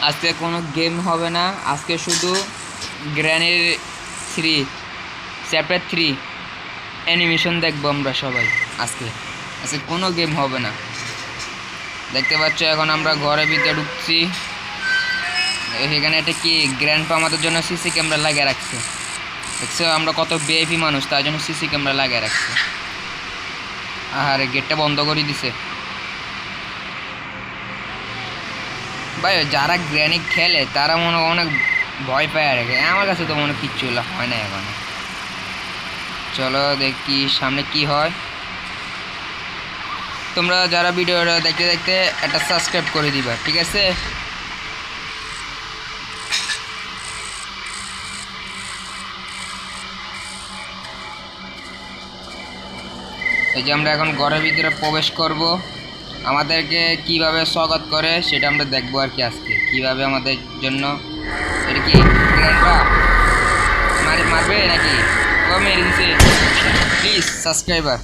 আজকে কোনো গেম হবে না, আজকে শুধু গ্র্যানির 3 চ্যাপ্টার 3 অ্যানিমেশন দেখবো আমরা সবাই। আজকে আজকে কোনো গেম হবে না। দেখতে পাচ্ছ এখন আমরা ঘরের ভিতরে ঢুকছি। এখানে একটা কি গ্র্যান্ডপা আমাদের জন্য সিসি ক্যামেরা লাগিয়ে রাখছে। দেখছো আমরা কত ভিআইপি মানুষ, তার জন্য সিসি ক্যামেরা লাগিয়ে রাখছে। আর গেটটা বন্ধ করে দিছে। ভাই যারা গ্র্যানি খেলে তারা মনে অনেক ভয় পায় আর কি। আমার কাছে তো মনে কিচ্ছু হয় না এখন। চলো দেখি সামনে কি হয়। তোমরা যারা ভিডিওটা দেখতে দেখতে একটা সাবস্ক্রাইব করে দিবা, ঠিক আছে? এই যে আমরা এখন ঘরের ভিতরে প্রবেশ করব। আমাদেরকে কিভাবে স্বাগত করে সেটা আমরা দেখবো আর কি। আজকে কিভাবে আমাদের জন্য এটা কি গ্র্যান্ডপা মারবে নাকি? ও মেরে দিছে। Please subscriber